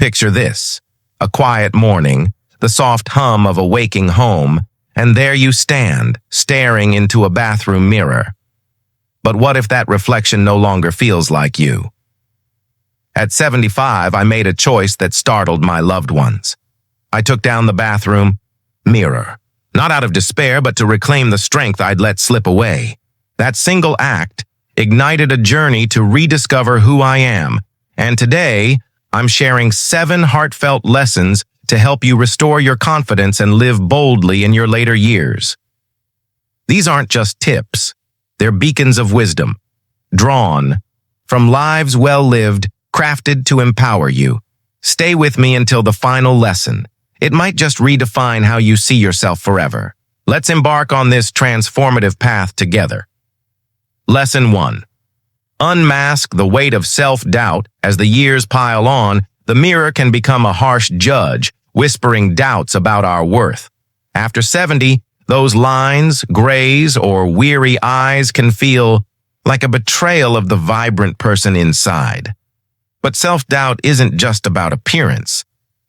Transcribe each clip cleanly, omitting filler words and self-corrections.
Picture this: a quiet morning, the soft hum of a waking home, and there you stand, staring into a bathroom mirror. But what if that reflection no longer feels like you? At 75, I made a choice that startled my loved ones. I took down the bathroom mirror, not out of despair, but to reclaim the strength I'd let slip away. That single act ignited a journey to rediscover who I am, and today, I'm sharing 7 heartfelt lessons to help you restore your confidence and live boldly in your later years. These aren't just tips. They're beacons of wisdom, drawn from lives well lived, crafted to empower you. Stay with me until the final lesson. It might just redefine how you see yourself forever. Let's embark on this transformative path together. Lesson 1. Unmask the weight of self-doubt. As the years pile on, the mirror can become a harsh judge, whispering doubts about our worth. After 70, those lines, grays, or weary eyes can feel like a betrayal of the vibrant person inside. But self-doubt isn't just about appearance.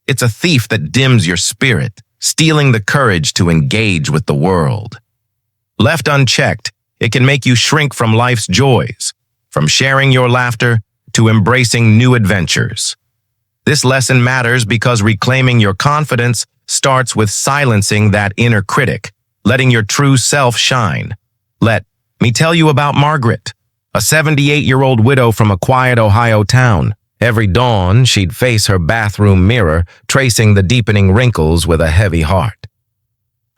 It's a thief that dims your spirit, stealing the courage to engage with the world. Left unchecked, it can make you shrink from life's joys, from sharing your laughter to embracing new adventures. This lesson matters because reclaiming your confidence starts with silencing that inner critic, letting your true self shine. Let me tell you about Margaret, a 78-year-old widow from a quiet Ohio town. Every dawn, she'd face her bathroom mirror, tracing the deepening wrinkles with a heavy heart.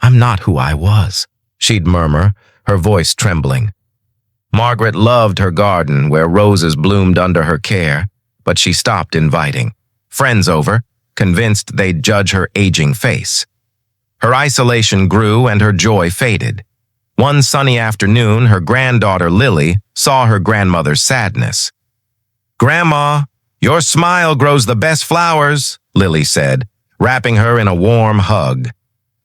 "I'm not who I was," she'd murmur, her voice trembling. Margaret loved her garden where roses bloomed under her care, but she stopped inviting friends over, convinced they'd judge her aging face. Her isolation grew and her joy faded. One sunny afternoon, her granddaughter Lily saw her grandmother's sadness. "Grandma, your smile grows the best flowers," Lily said, wrapping her in a warm hug.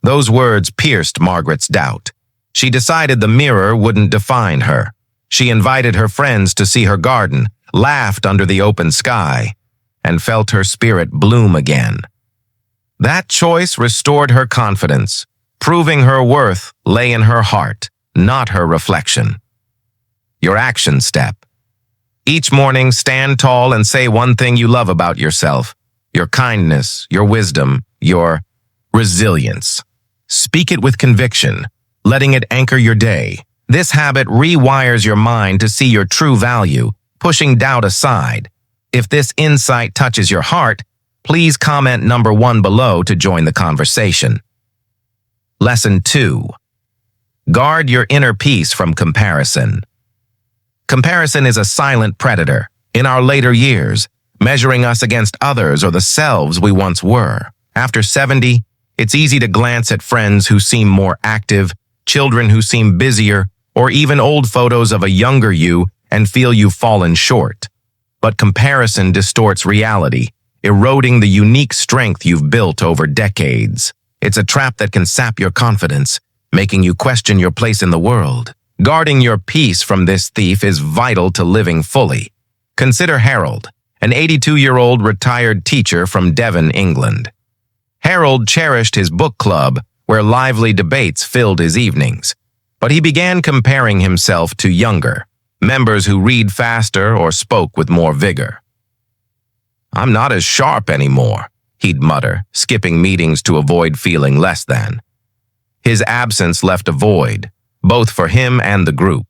Those words pierced Margaret's doubt. She decided the mirror wouldn't define her. She invited her friends to see her garden, laughed under the open sky, and felt her spirit bloom again. That choice restored her confidence, proving her worth lay in her heart, not her reflection. Your action step. Each morning, stand tall and say one thing you love about yourself: your kindness, your wisdom, your resilience. Speak it with conviction, letting it anchor your day. This habit rewires your mind to see your true value, pushing doubt aside. If this insight touches your heart, please comment number 1 below to join the conversation. Lesson 2. Guard your inner peace from comparison. Comparison is a silent predator in our later years, measuring us against others or the selves we once were. After 70, it's easy to glance at friends who seem more active, children who seem busier, or even old photos of a younger you and feel you've fallen short. But comparison distorts reality, eroding the unique strength you've built over decades. It's a trap that can sap your confidence, making you question your place in the world. Guarding your peace from this thief is vital to living fully. Consider Harold, an 82-year-old retired teacher from Devon, England. Harold cherished his book club, where lively debates filled his evenings. But he began comparing himself to younger members who read faster or spoke with more vigor. "I'm not as sharp anymore," he'd mutter, skipping meetings to avoid feeling less than. His absence left a void, both for him and the group.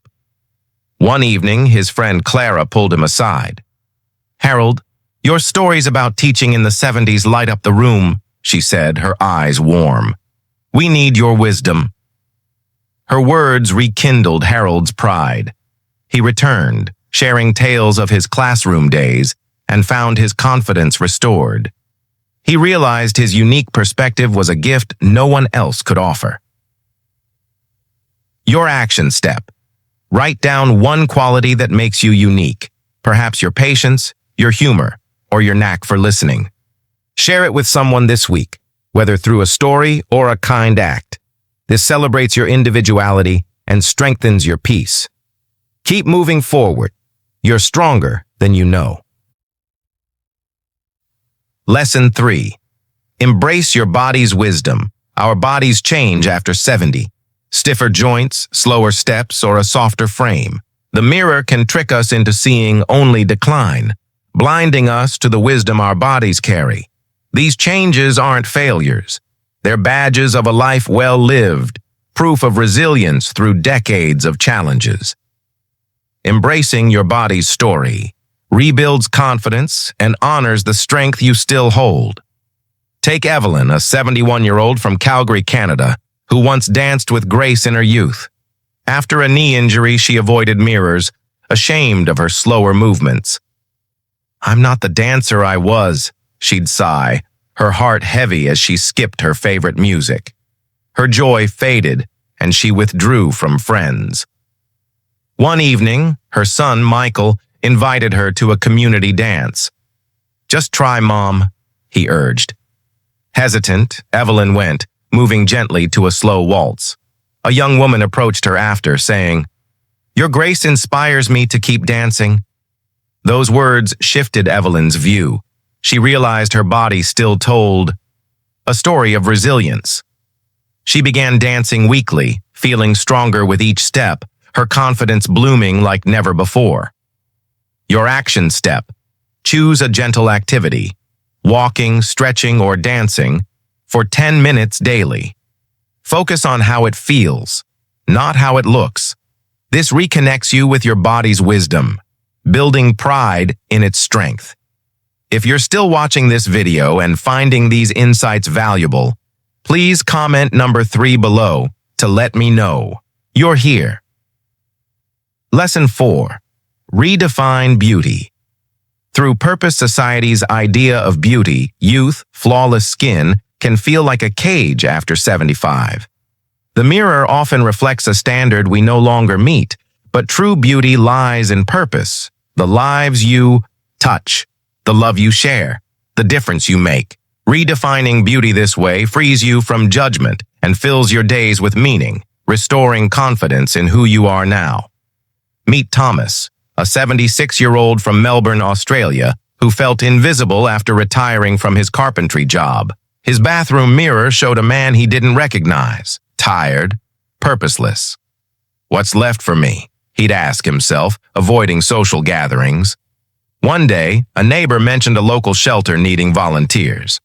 One evening, his friend Clara pulled him aside. "Harold, your stories about teaching in the 70s light up the room," she said, her eyes warm. "We need your wisdom." Her words rekindled Harold's pride. He returned, sharing tales of his classroom days, and found his confidence restored. He realized his unique perspective was a gift no one else could offer. Your action step. Write down one quality that makes you unique, perhaps your patience, your humor, or your knack for listening. Share it with someone this week, whether through a story or a kind act. This celebrates your individuality and strengthens your peace. Keep moving forward. You're stronger than you know. Lesson 3. Embrace your body's wisdom. Our bodies change after 70. Stiffer joints, slower steps, or a softer frame. The mirror can trick us into seeing only decline, blinding us to the wisdom our bodies carry. These changes aren't failures. They're badges of a life well lived, proof of resilience through decades of challenges. Embracing your body's story rebuilds confidence and honors the strength you still hold. Take Evelyn, a 71-year-old from Calgary, Canada, who once danced with grace in her youth. After a knee injury, she avoided mirrors, ashamed of her slower movements. "I'm not the dancer I was," she'd sigh, her heart heavy as she skipped her favorite music. Her joy faded, and she withdrew from friends. One evening, her son, Michael, invited her to a community dance. "Just try, Mom," he urged. Hesitant, Evelyn went, moving gently to a slow waltz. A young woman approached her after, saying, "Your grace inspires me to keep dancing." Those words shifted Evelyn's view. She realized her body still told a story of resilience. She began dancing weekly, feeling stronger with each step, her confidence blooming like never before. Your action step. Choose a gentle activity, walking, stretching, or dancing, for 10 minutes daily. Focus on how it feels, not how it looks. This reconnects you with your body's wisdom, building pride in its strength. If you're still watching this video and finding these insights valuable, please comment number 3 below to let me know you're here. Lesson 4. Redefine beauty. Through Purpose Society's idea of beauty, youth, flawless skin can feel like a cage after 75. The mirror often reflects a standard we no longer meet, but true beauty lies in purpose, the lives you touch, the love you share, the difference you make. Redefining beauty this way frees you from judgment and fills your days with meaning, restoring confidence in who you are now. Meet Thomas, a 76-year-old from Melbourne, Australia, who felt invisible after retiring from his carpentry job. His bathroom mirror showed a man he didn't recognize, tired, purposeless. "What's left for me?" he'd ask himself, avoiding social gatherings. One day, a neighbor mentioned a local shelter needing volunteers.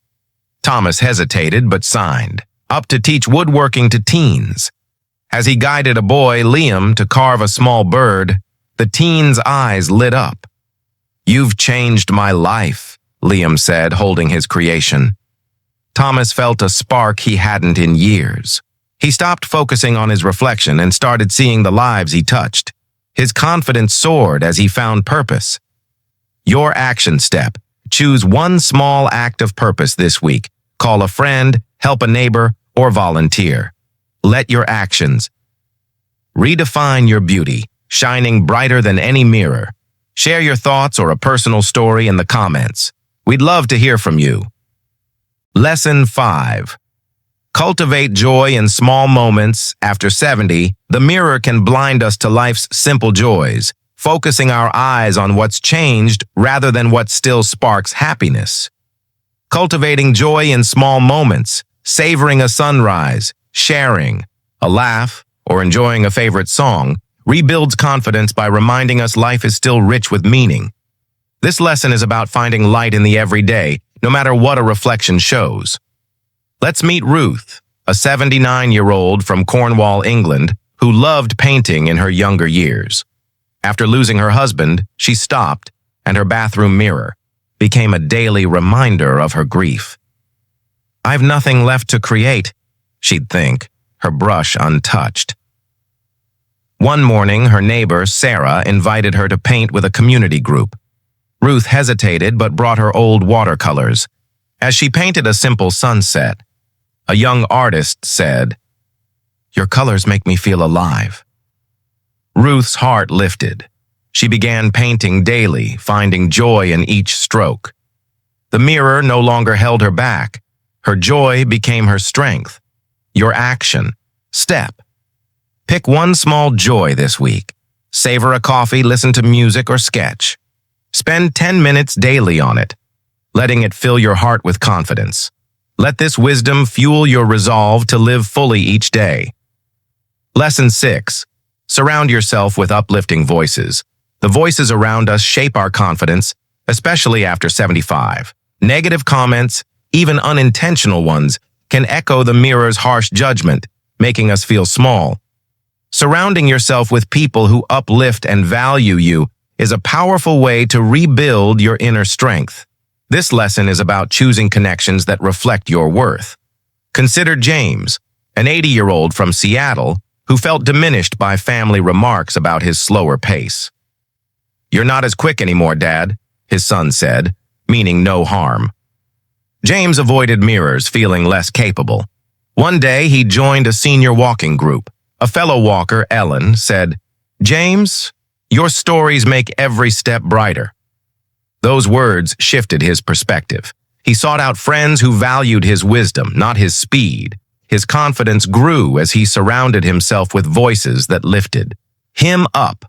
Thomas hesitated but signed, up to teach woodworking to teens. As he guided a boy, Liam, to carve a small bird, the teen's eyes lit up. "You've changed my life," Liam said, holding his creation. Thomas felt a spark he hadn't in years. He stopped focusing on his reflection and started seeing the lives he touched. His confidence soared as he found purpose. Your action step. Choose one small act of purpose this week. Call a friend, help a neighbor, or volunteer. Let your actions redefine your beauty, shining brighter than any mirror. Share your thoughts or a personal story in the comments. We'd love to hear from you. Lesson 5. Cultivate joy in small moments. After 70, the mirror can blind us to life's simple joys, focusing our eyes on what's changed rather than what still sparks happiness. Cultivating joy in small moments, savoring a sunrise, sharing a laugh, or enjoying a favorite song, rebuilds confidence by reminding us life is still rich with meaning. This lesson is about finding light in the everyday, no matter what a reflection shows. Let's meet Ruth, a 79-year-old from Cornwall, England, who loved painting in her younger years. After losing her husband, she stopped, and her bathroom mirror became a daily reminder of her grief. "I've nothing left to create," she'd think, her brush untouched. One morning, her neighbor, Sarah, invited her to paint with a community group. Ruth hesitated but brought her old watercolors. As she painted a simple sunset, a young artist said, "Your colors make me feel alive." Ruth's heart lifted. She began painting daily, finding joy in each stroke. The mirror no longer held her back. Her joy became her strength. Your action. Step. Pick one small joy this week. Savor a coffee, listen to music, or sketch. Spend 10 minutes daily on it. letting it fill your heart with confidence. Let this wisdom fuel your resolve to live fully each day. Lesson 6. Surround yourself with uplifting voices. The voices around us shape our confidence, especially after 75. Negative comments, even unintentional ones, can echo the mirror's harsh judgment, making us feel small. Surrounding yourself with people who uplift and value you is a powerful way to rebuild your inner strength. This lesson is about choosing connections that reflect your worth. Consider James, an 80-year-old from Seattle who felt diminished by family remarks about his slower pace. "You're not as quick anymore, Dad," his son said, meaning no harm. James avoided mirrors, feeling less capable. One day, he joined a senior walking group. A fellow walker, Ellen, said, "James, your stories make every step brighter." Those words shifted his perspective. He sought out friends who valued his wisdom, not his speed. His confidence grew as he surrounded himself with voices that lifted him up.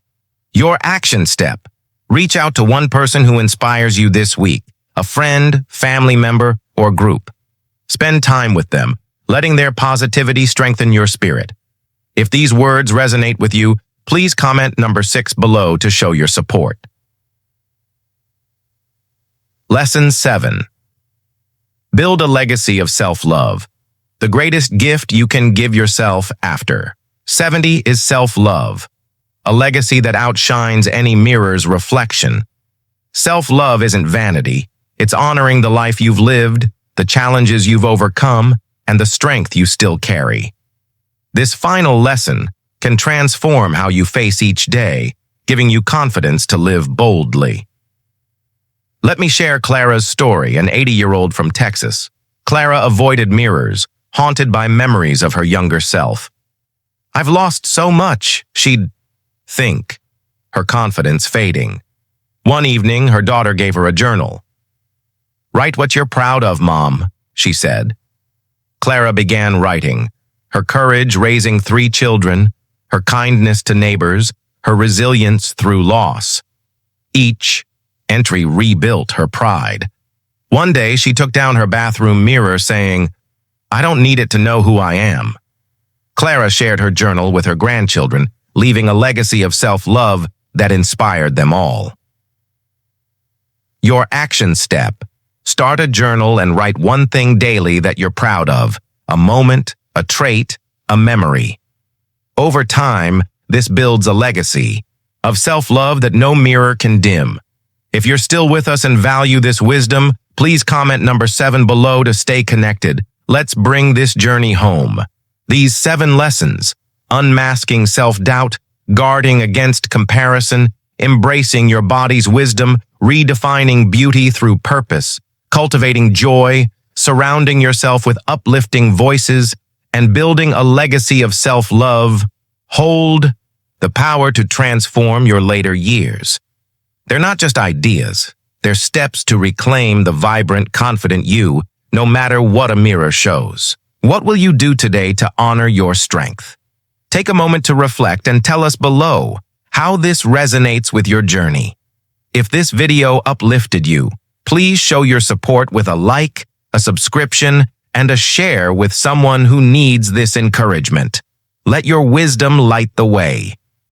Your action step. Reach out to one person who inspires you this week, a friend, family member, or group. Spend time with them, letting their positivity strengthen your spirit. If these words resonate with you, please comment number 6 below to show your support. Lesson 7. Build a legacy of self-love. The greatest gift you can give yourself after 70 is self-love, a legacy that outshines any mirror's reflection. Self-love isn't vanity. It's honoring the life you've lived, the challenges you've overcome, and the strength you still carry. This final lesson can transform how you face each day, giving you confidence to live boldly. Let me share Clara's story, an 80-year-old from Texas. Clara avoided mirrors, haunted by memories of her younger self. "I've lost so much," she'd think, her confidence fading. One evening, her daughter gave her a journal. "Write what you're proud of, Mom," she said. Clara began writing, her courage raising 3 children, her kindness to neighbors, her resilience through loss. Each entry rebuilt her pride. One day, she took down her bathroom mirror saying, "I don't need it to know who I am." Clara shared her journal with her grandchildren, leaving a legacy of self-love that inspired them all. Your action step. Start a journal and write one thing daily that you're proud of, a moment, a trait, a memory. Over time, this builds a legacy of self-love that no mirror can dim. If you're still with us and value this wisdom, please comment number 7 below to stay connected. Let's bring this journey home. These 7 lessons: unmasking self-doubt, guarding against comparison, embracing your body's wisdom, redefining beauty through purpose, cultivating joy, surrounding yourself with uplifting voices, and building a legacy of self-love, hold the power to transform your later years. They're not just ideas. They're steps to reclaim the vibrant, confident you, no matter what a mirror shows. What will you do today to honor your strength? Take a moment to reflect and tell us below how this resonates with your journey. If this video uplifted you, please show your support with a like, a subscription, and a share with someone who needs this encouragement. Let your wisdom light the way.